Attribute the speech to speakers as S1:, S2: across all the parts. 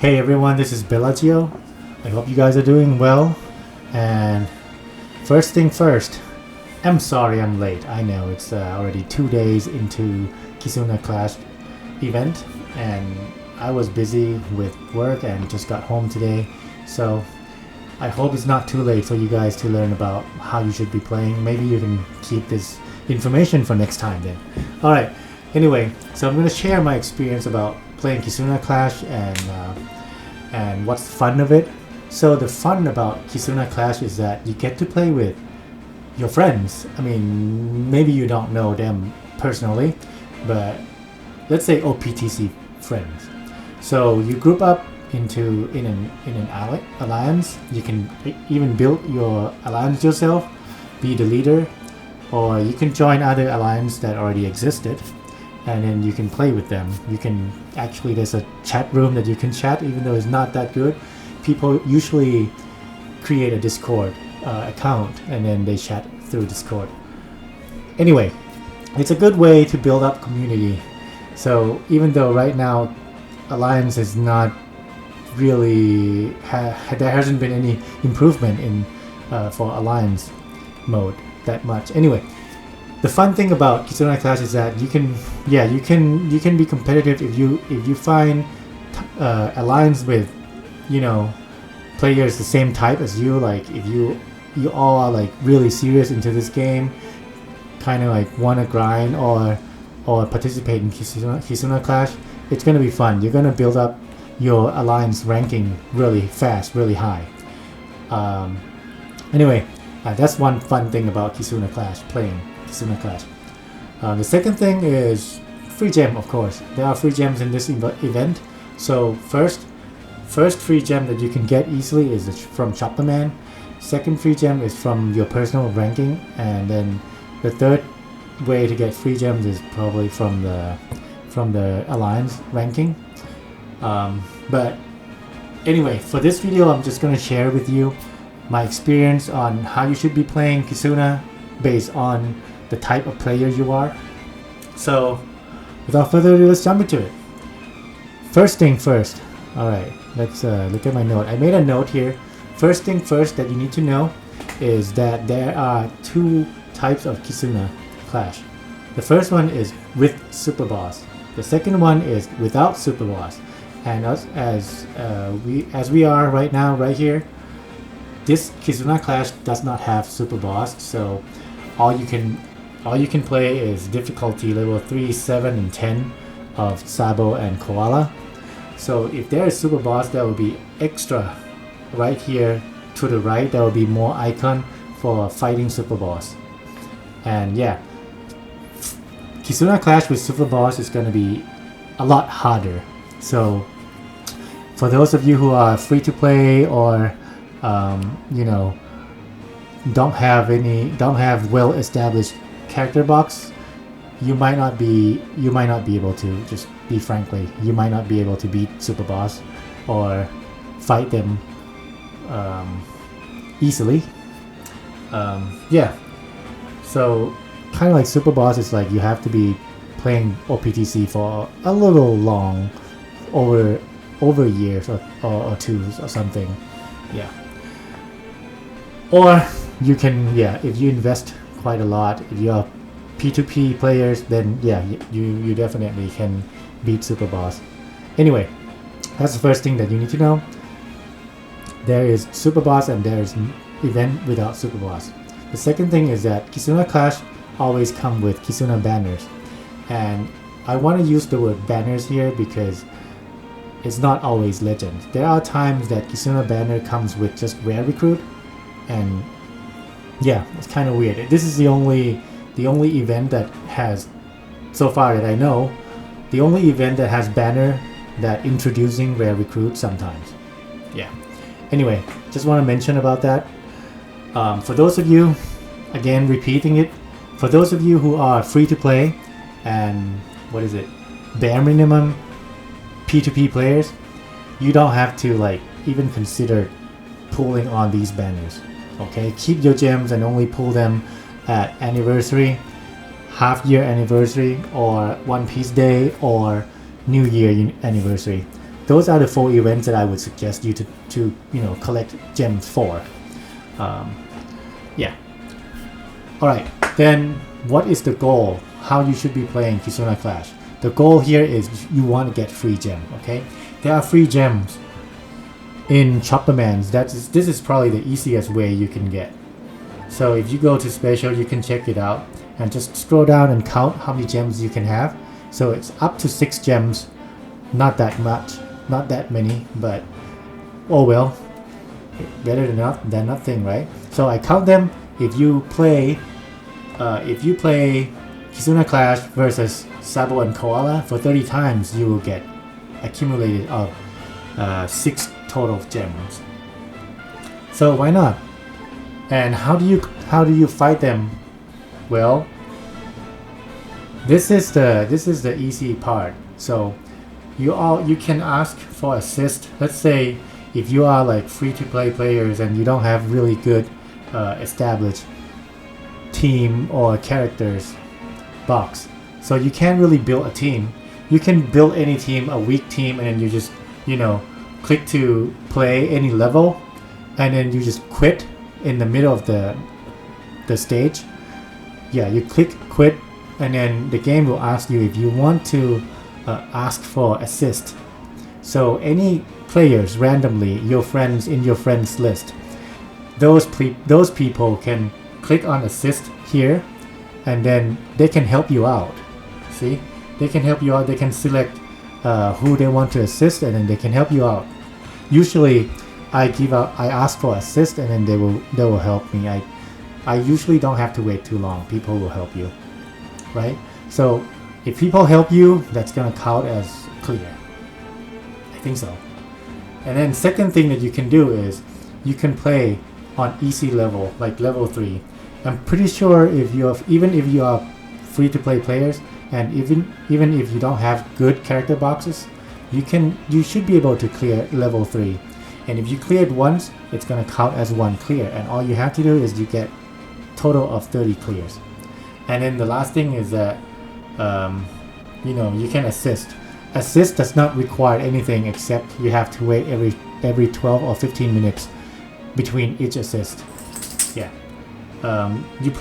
S1: Hey everyone, this is Bellagio. I hope you guys are doing well. And first thing first, I'm sorry I'm late. I know it's already 2 days into Kizuna Clash event, and I was busy with work and just got home today. So I hope it's not too late for you guys to learn about how you should be playing. Maybe you can keep this information for next time then. Alright, anyway, so I'm going to share my experience about playing Kizuna Clash and what's the fun of it. So the fun about Kizuna Clash is that you get to play with your friends. I mean, maybe you don't know them personally, but let's say OPTC friends. So you group up in an alliance. You can even build your alliance yourself, be the leader, or you can join other alliance that already existed, and then you can play with them. You can actually, there's a chat room that you can chat, even though it's not that good. People usually create a Discord account and then they chat through Discord. Anyway, it's a good way to build up community. So even though right now Alliance is not really there hasn't been any improvement in for Alliance mode that much. Anyway, the fun thing about Kizuna Clash is that you can be competitive if you find alliance with, you know, players the same type as you. Like if you all are like really serious into this game, kind of like want to grind or participate in Kizuna Clash, it's gonna be fun. You're gonna build up your alliance ranking really fast, really high. Anyway, that's one fun thing about Kizuna Clash, playing Kizuna Clash. The second thing is free gem, of course. There are free gems in this event. So first free gem that you can get easily is from Chopperman. Second free gem is from your personal ranking, and then the third way to get free gems is probably from the alliance ranking. But anyway, for this video I'm just going to share with you my experience on how you should be playing Kizuna based on the type of player you are. So without further ado, let's jump into it. First thing first. Alright, let's look at my note. I made a note here. First thing first that you need to know is that there are two types of Kizuna Clash. The first one is with Super Boss. The second one is without Super Boss. And as we are right now, right here, this Kizuna Clash does not have Super Boss, so all you can play is difficulty level 3, 7, and 10 of Sabo and Koala. So if there is Super Boss, there will be extra right here to the right. There will be more icon for fighting Super Boss. And yeah, Kizuna Clash with Super Boss is going to be a lot harder. So for those of you who are free to play or you know, don't have well established character box, you might not be able to, just be frankly, you might not be able to beat Super Boss or fight them easily. Yeah, so kind of like Super Boss is like you have to be playing OPTC for a little long, over years or two or something. Yeah. Or you can, yeah, if you invest quite a lot, if you are P2P players, then yeah, you definitely can beat Super Boss. Anyway, that's the first thing that you need to know. There is Super Boss and there is event without Super Boss. The second thing is that Kizuna Clash always come with Kizuna banners. And I want to use the word banners here because it's not always legend. There are times that Kizuna banner comes with just rare recruit, and yeah, it's kind of weird. This is the only event that has, so far that I know, the only event that has banner that introducing rare recruit sometimes. Yeah. Anyway, just want to mention about that. For those of you, again repeating it, for those of you who are free to play and bare minimum P2P players, you don't have to like even consider pulling on these banners. Okay, keep your gems and only pull them at anniversary, half year anniversary, or One Piece Day, or New Year anniversary. those are the 4 events that I would suggest you to collect gems for. Yeah. Alright, then what is the goal? How you should be playing Kizuna Clash? The goal here is you want to get free gem, okay? There are free gems in Chopperman's. This is probably the easiest way you can get. So if you go to special, you can check it out and just scroll down and count how many gems you can have. So it's up to 6 gems, not that much, not that many, but oh well, better than nothing, right? So I count them. If you play Kizuna Clash versus Sabo and Koala for 30 times, you will get accumulated of 6 total gems. So why not? And how do you fight them? Well, this is the easy part. So you can ask for assist. Let's say if you are like free-to-play players and you don't have really good established team or characters box, so you can't really build a team. You can build any team, a weak team, and then you just click to play any level, and then you just quit in the middle of the stage. Yeah, you click quit, and then the game will ask you if you want to ask for assist. So any players randomly, your friends in your friends list, those people can click on assist here, and then they can help you out. See, they can help you out. They can select who they want to assist, and then they can help you out. Usually I ask for assist, and then they will help me. I usually don't have to wait too long. People will help you, right? So if people help you, that's gonna count as clear. I think so. And then second thing that you can do is you can play on easy level, like level 3. I'm pretty sure even if you are free to play players, and even if you don't have good character boxes, you should be able to clear level 3. And if you clear it once, it's gonna count as 1 clear, and all you have to do is you get total of 30 clears. And then the last thing is that you can assist. Assist does not require anything except you have to wait every 12 or 15 minutes between each assist. Yeah. If you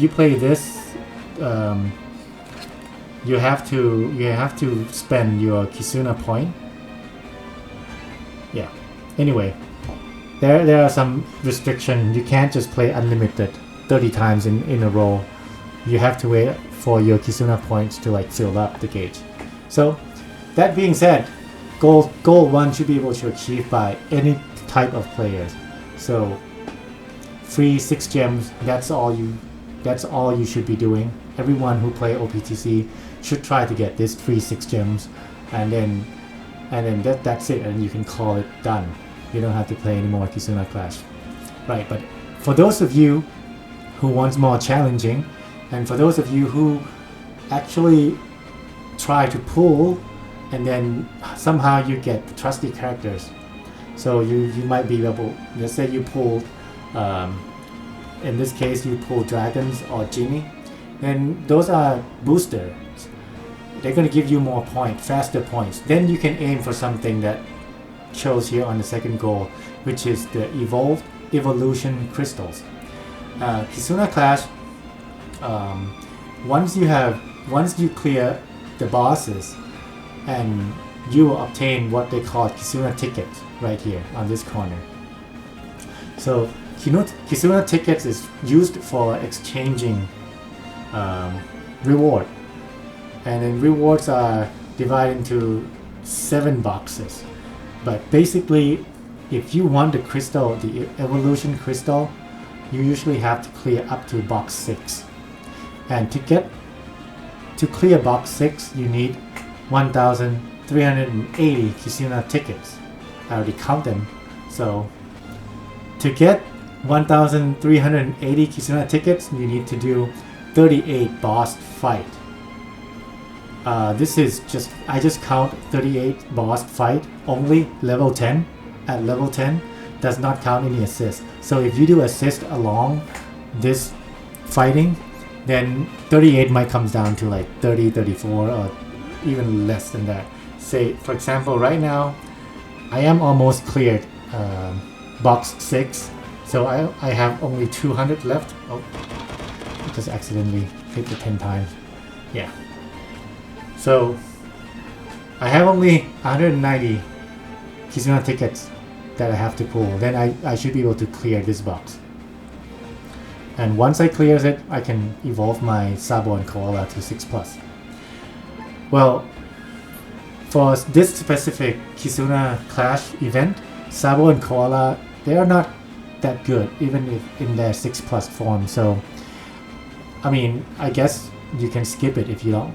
S1: play this, you have to spend your Kizuna point. Yeah. Anyway, there are some restrictions. You can't just play unlimited 30 times in a row. You have to wait for your Kizuna points to fill up the gauge. So that being said, goal 1 should be able to achieve by any type of players. So free 6 gems, that's all you should be doing. Everyone who play OPTC should try to get this free 6 gems, and then that's it, and you can call it done. You don't have to play any more Kizuna Clash. Right, but for those of you who wants more challenging, and for those of you who actually try to pull and then somehow you get trusty characters, so you might be able, let's say you pull in this case you pull dragons or genie, then those are boosters. They're going to give you more points, faster points. Then you can aim for something that shows here on the second goal, which is the evolution crystals. Kizuna Clash, once you clear the bosses, and you will obtain what they call Kizuna tickets right here on this corner. So Kizuna tickets is used for exchanging reward, and then rewards are divided into 7 boxes. But basically, if you want the crystal, the evolution crystal, you usually have to clear up to box 6. And to clear box 6, you need 1,380 Kizuna tickets. I already count them. So to get 1,380 Kizuna tickets, you need to do 38 boss fight. This is I just count 38 boss fight only level 10. At level 10 does not count any assist. So if you do assist along this fighting, then 38 might come down to 30, 34, or even less than that. say for example right now I am almost cleared box 6, so I have only 200 left. Oh, I just accidentally hit the 10 times. Yeah, so I have only 190 Kizuna tickets that I have to pull. Then I should be able to clear this box. And once I clear it, I can evolve my Sabo and Koala to 6+. Well, for this specific Kizuna Clash event, Sabo and Koala, they are not that good, even if in their 6+ form. So, I mean, I guess you can skip it if you don't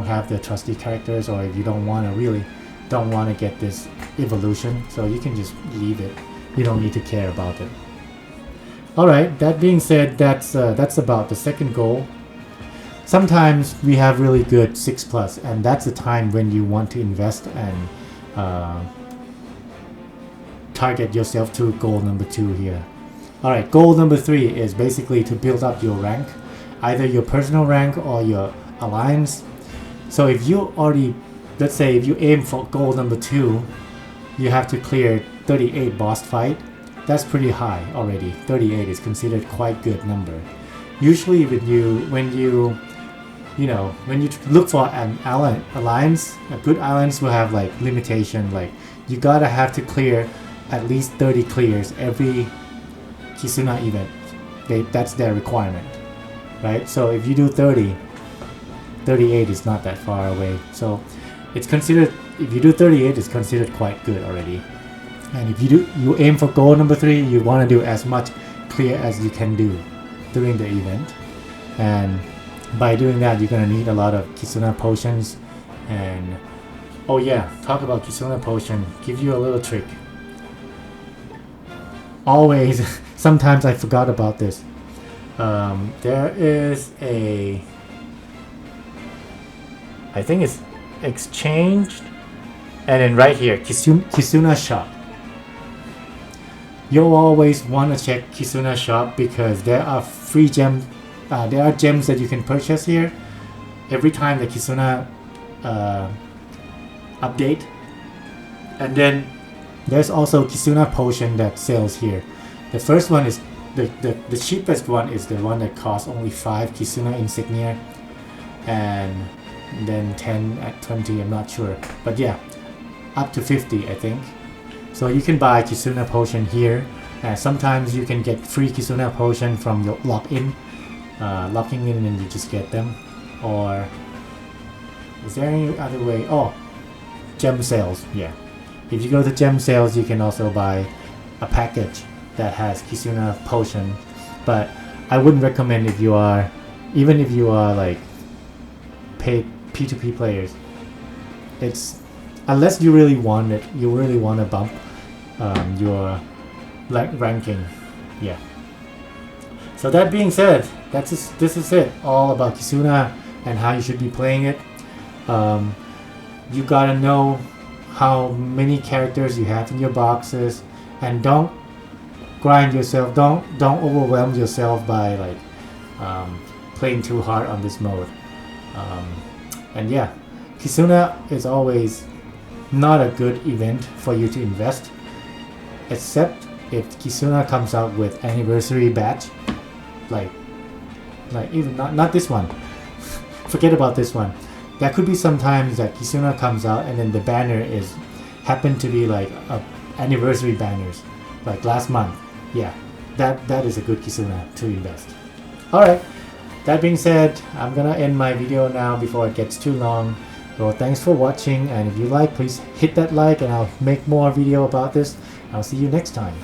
S1: have the trusty characters, or if you don't want to get this evolution. So you can just leave it. You don't need to care about it. Alright, that being said, that's about the second goal. Sometimes we have really good 6+, and that's the time when you want to invest and target yourself to goal number 2 here. Alright, goal number 3 is basically to build up your rank, either your personal rank or your alliance. So if you already, let's say if you aim for goal number 2, you have to clear 38 boss fight. That's pretty high already. 38 is considered quite good number. Usually when you look for an alliance, a good alliance will have like limitation, like you gotta have to clear at least 30 clears every Kizuna event. That's their requirement, right? So if you do 30, 38 is not that far away. So it's considered, if you do 38, it's considered quite good already. And if you aim for goal number 3, you want to do as much clear as you can do during the event. And by doing that, you're going to need a lot of Kizuna potions. And oh yeah, talk about Kizuna potion, give you a little trick. Always, sometimes I forgot about this. There is a, I think it's exchanged, and then right here, Kizuna shop. You'll always want to check Kizuna shop because there are free gems. There are gems that you can purchase here every time the Kizuna update. And then there's also Kizuna potion that sells here. The first one is the cheapest one is the one that costs only 5 Kizuna insignia, and then 10 at 20, I'm not sure, but yeah, up to 50 I think. So you can buy Kizuna potion here, and sometimes you can get free Kizuna potion from your locking in and you just get them. Or is there any other way? Oh, gem sales. Yeah, if you go to gem sales, you can also buy a package that has Kizuna potion, but I wouldn't recommend if you are, even if you are like paid P2P players. It's, unless you really want it, you really want to bump your ranking. Yeah. So that being said, this is it all about Kizuna and how you should be playing it. You gotta know how many characters you have in your boxes, and don't grind yourself, don't overwhelm yourself by like playing too hard on this mode. And yeah, Kizuna is always not a good event for you to invest, except if Kizuna comes out with anniversary batch, like even not this one. Forget about this one. There could be sometimes that Kizuna comes out and then the banner is happen to be like anniversary banners, like last month. Yeah, that is a good Kizuna to invest. Alright, that being said, I'm gonna end my video now before it gets too long. Well, thanks for watching, and if you like, please hit that like and I'll make more video about this. I'll see you next time.